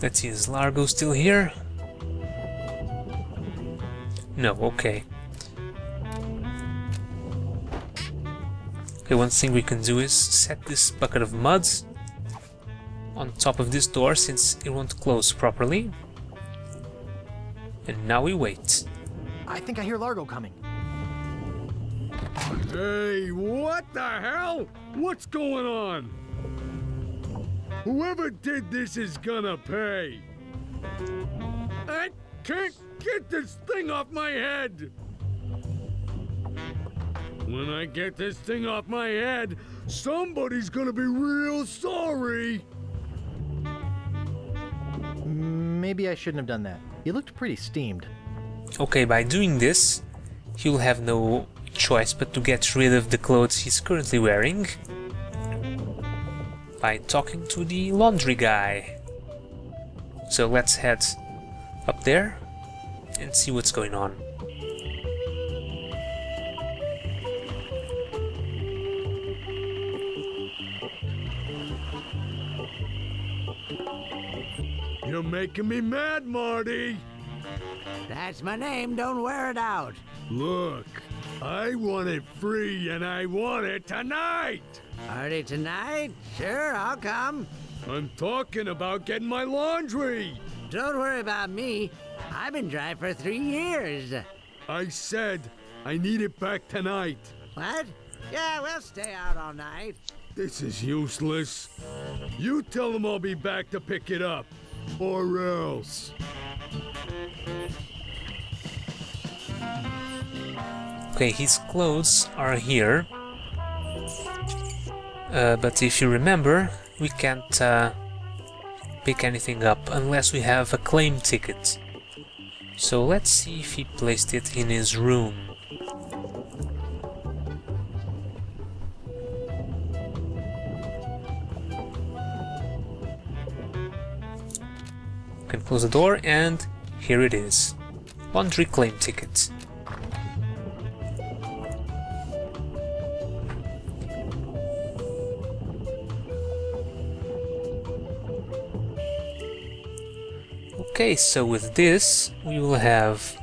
Let's see, is Largo still here? No, okay. Okay, one thing we can do is set this bucket of mud on top of this door since it won't close properly. And now we wait. I think I hear Largo coming. Hey, what the hell? What's going on? Whoever did this is gonna pay. I can't get this thing off my head. When I get this thing off my head, somebody's gonna be real sorry. Maybe I shouldn't have done that. You looked pretty steamed. Okay, by doing this, he'll have no choice but to get rid of the clothes he's currently wearing by talking to the laundry guy. So let's head up there and see what's going on. You're making me mad, Marty. That's my name, don't wear it out. Look, I want it free and I want it tonight. Party tonight? Sure, I'll come. I'm talking about getting my laundry. Don't worry about me. I've been dry for 3 years. I said I need it back tonight. What? Yeah, we'll stay out all night. This is useless. You tell them I'll be back to pick it up. Or else. Okay, his clothes are here. But if you remember, we can't pick anything up unless we have a claim ticket. So let's see if he placed it in his room. Can close the door, and here it is. Laundry claim ticket. Okay, so with this we will have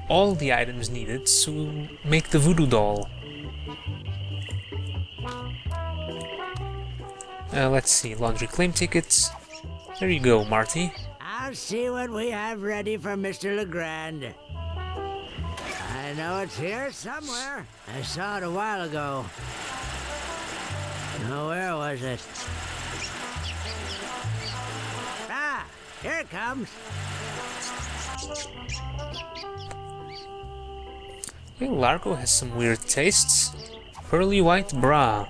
all the items needed to make the voodoo doll. Let's see, laundry claim tickets. There you go, Marty. I'll see what we have ready for Mr. Legrand. I know it's here somewhere. I saw it a while ago. Now, where was it? Ah, here it comes. Hey, Largo has some weird tastes. Pearly white bra.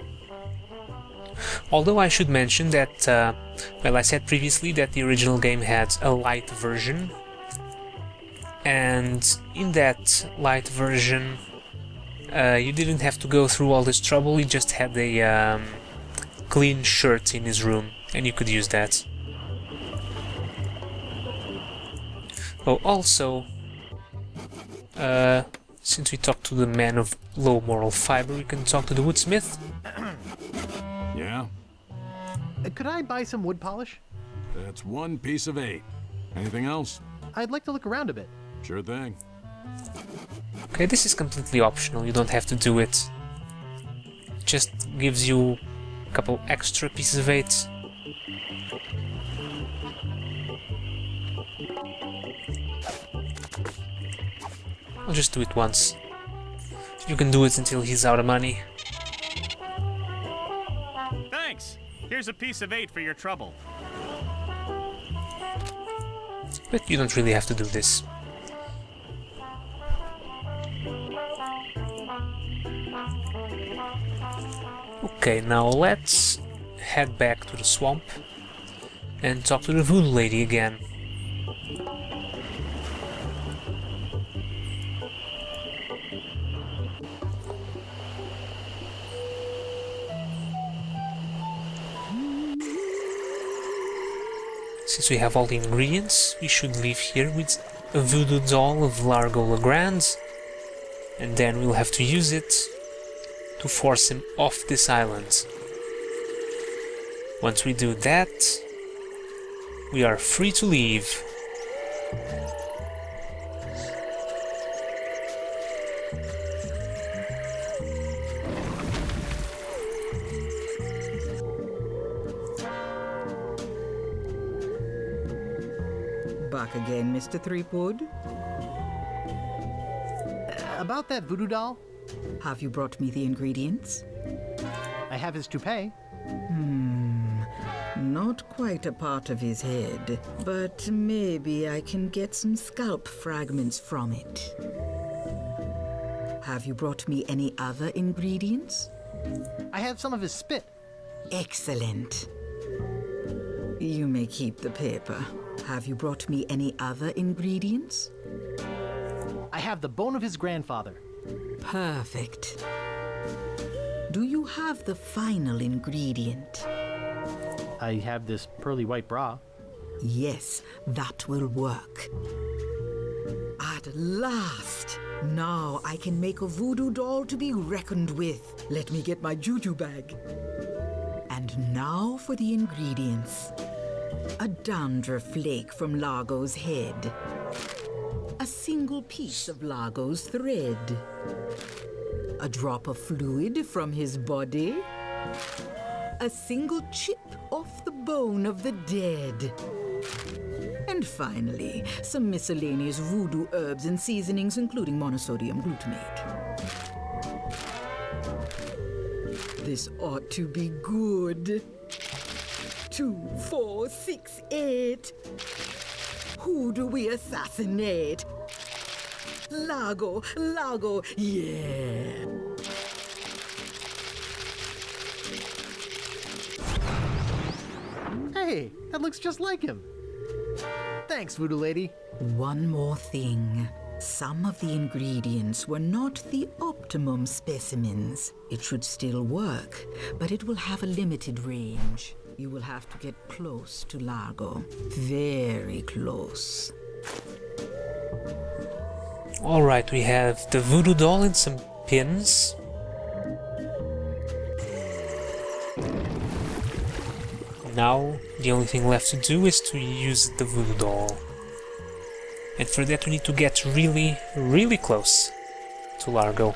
Although I should mention that, well, I said previously that the original game had a light version, and in that light version you didn't have to go through all this trouble, you just had a clean shirt in his room, and you could use that. Oh, also, since we talked to the man of low moral fiber, we can talk to the woodsmith. Yeah? Could I buy some wood polish? That's 1 piece of 8. Anything else? I'd like to look around a bit. Sure thing. Okay, this is completely optional, you don't have to do it. Just gives you a couple extra pieces of 8. I'll just do it once. You can do it until he's out of money. Thanks! Here's a piece of 8 for your trouble. But you don't really have to do this. Okay, now let's head back to the swamp and talk to the voodoo lady again. Since we have all the ingredients, we should leave here with a voodoo doll of Largo Legrand, and then we'll have to use it to force him off this island. Once we do that, we are free to leave. Back again, Mr. Threepwood. About that voodoo doll, Have you brought me the ingredients? I have his toupee. Not quite a part of his head, but maybe I can get some scalp fragments from it. Have you brought me any other ingredients? I have some of his spit. Excellent. You may keep the paper. Have you brought me any other ingredients? I have the bone of his grandfather. Perfect. Do you have the final ingredient? I have this pearly white bra. Yes, that will work. At last! Now I can make a voodoo doll to be reckoned with. Let me get my juju bag. And now for the ingredients. A dandruff flake from Largo's head. A single piece of Largo's thread. A drop of fluid from his body. A single chip off the bone of the dead. And finally, some miscellaneous voodoo herbs and seasonings, including monosodium glutamate. This ought to be good. 2, 4, 6, 8. Who do we assassinate? Largo, Largo, yeah. Hey, that looks just like him. Thanks, voodoo lady. One more thing. Some of the ingredients were not the optimum specimens. It should still work, but it will have a limited range. You will have to get close to Largo. Very close. Alright, we have the voodoo doll and some pins. Now, the only thing left to do is to use the voodoo doll. And for that we need to get really, really close to Largo.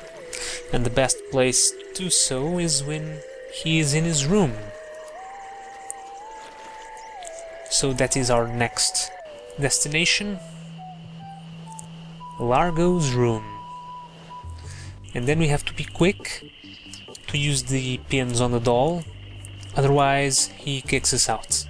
And the best place to do so is when he is in his room. So that is our next destination. Largo's room. And then we have to be quick to use the pins on the doll, otherwise he kicks us out.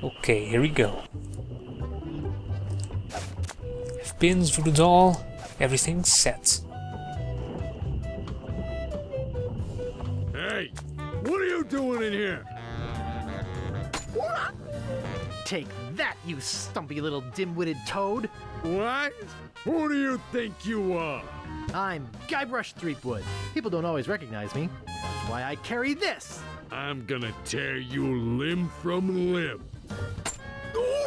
Okay, here we go. Have pins, voodoo doll, everything's set. Hey, what are you doing in here? Take that, you stumpy little dim-witted toad. What? Who do you think you are? I'm Guybrush Threepwood. People don't always recognize me. That's why I carry this. I'm gonna tear you limb from limb.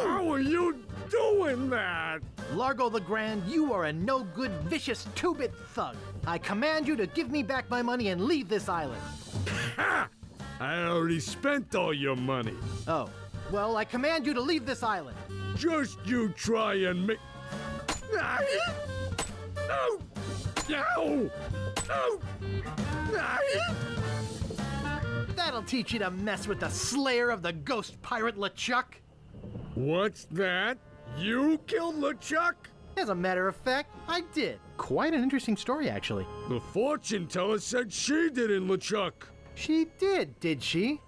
How are you doing that? Largo the Grand, you are a no-good, vicious two-bit thug. I command you to give me back my money and leave this island. Ha! I already spent all your money. Oh, well, I command you to leave this island. Just you try and make... Ah! No! No! No! Ah! That'll teach you to mess with the slayer of the ghost pirate LeChuck. What's that? You killed LeChuck? As a matter of fact, I did. Quite an interesting story, actually. The fortune teller said she did in LeChuck. She did she?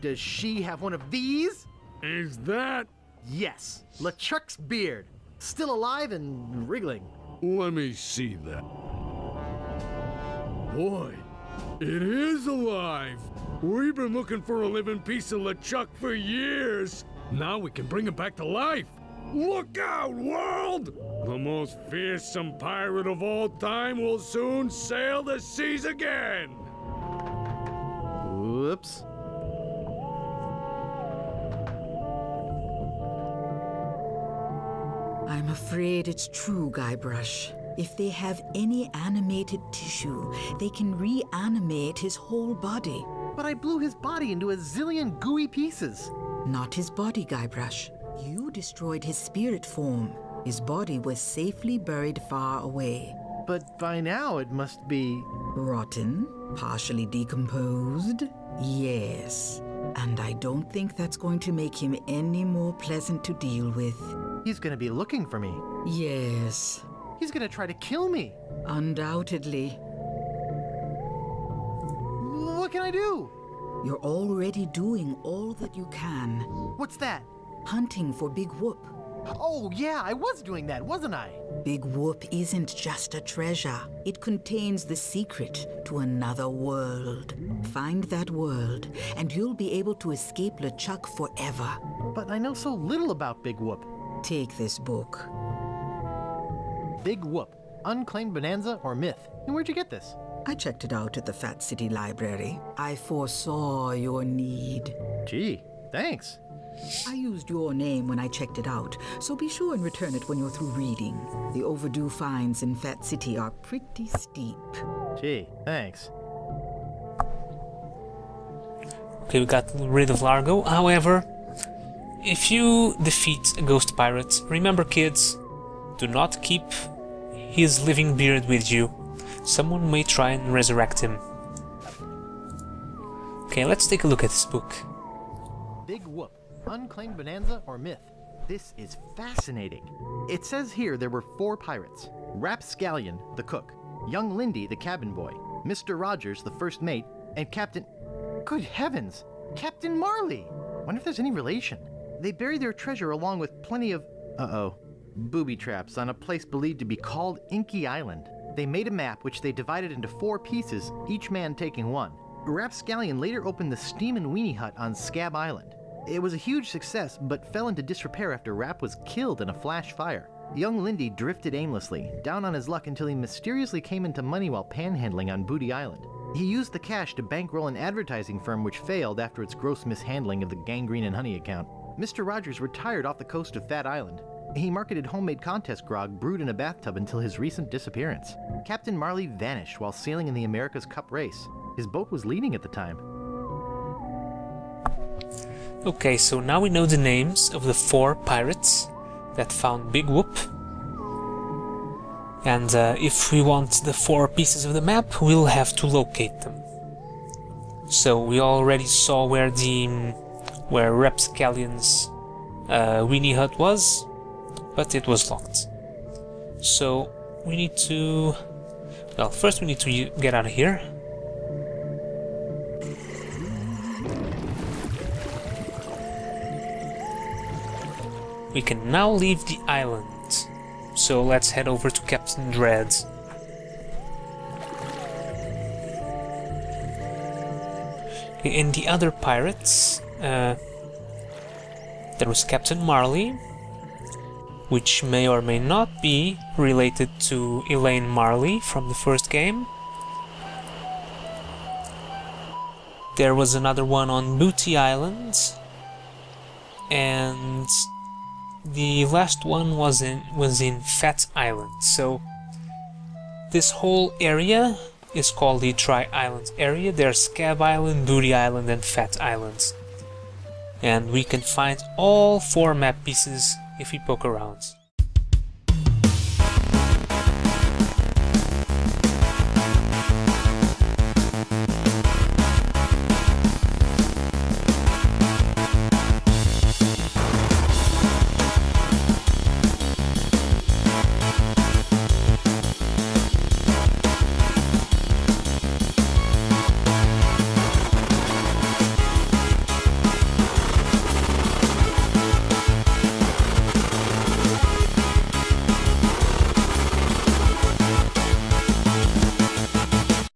Does she have one of these? Is that... Yes, LeChuck's beard. Still alive and wriggling. Let me see that. Boy, it is alive. We've been looking for a living piece of LeChuck for years. Now we can bring him back to life. Look out, world! The most fearsome pirate of all time will soon sail the seas again. Whoops. I'm afraid it's true, Guybrush. If they have any animated tissue, they can reanimate his whole body. But I blew his body into a zillion gooey pieces. Not his body, Guybrush. You destroyed his spirit form. His body was safely buried far away. But by now it must be... Rotten? Partially decomposed? Yes. And I don't think that's going to make him any more pleasant to deal with. He's gonna be looking for me. Yes. He's gonna try to kill me. Undoubtedly. What can I do? You're already doing all that you can. What's that? Hunting for Big Whoop. Oh, yeah, I was doing that, wasn't I? Big Whoop isn't just a treasure. It contains the secret to another world. Find that world, and you'll be able to escape LeChuck forever. But I know so little about Big Whoop. Take this book. Big Whoop, Unclaimed Bonanza or Myth. And where'd you get this? I checked it out at the Fat City Library. I foresaw your need. Gee, thanks. I used your name when I checked it out, so be sure and return it when you're through reading. The overdue fines in Fat City are pretty steep. Gee, thanks. Okay, we got rid of Largo. However, if you defeat a ghost pirate, remember kids, do not keep his living beard with you. Someone may try and resurrect him. Okay, let's take a look at this book. Big Whoop, Unclaimed Bonanza or Myth. This is fascinating. It says here there were 4 pirates. Rapscallion, the cook, young Lindy, the cabin boy, Mr. Rogers, the first mate, and Captain... Good heavens! Captain Marley! Wonder if there's any relation. They buried their treasure along with plenty of... booby traps on a place believed to be called Inky Island. They made a map which they divided into 4 pieces, each man taking one. Rapscallion later opened the Steam and Weenie Hut on Scab Island. It was a huge success, but fell into disrepair after Rap was killed in a flash fire. Young Lindy drifted aimlessly, down on his luck until he mysteriously came into money while panhandling on Booty Island. He used the cash to bankroll an advertising firm which failed after its gross mishandling of the Gangrene and Honey account. Mr. Rogers retired off the coast of Fat Island. He marketed homemade contest grog brewed in a bathtub until his recent disappearance. Captain Marley vanished while sailing in the America's Cup race. His boat was leading at the time. Okay, so now we know the names of the 4 pirates that found Big Whoop. And if we want the 4 pieces of the map, we'll have to locate them. So we already saw where Rapscallion's Weenie Hut was, but it was locked. So we need to... Well, first we need to get out of here. We can now leave the island. So let's head over to Captain Dread. Okay, and the other pirates, there was Captain Marley, which may or may not be related to Elaine Marley from the first game. There was another one on Booty Island, and the last one was in Fat Island. So this whole area is called the Tri-Island area. There's Scab Island, Booty Island, and Fat Island. And we can find all 4 map pieces if we poke around.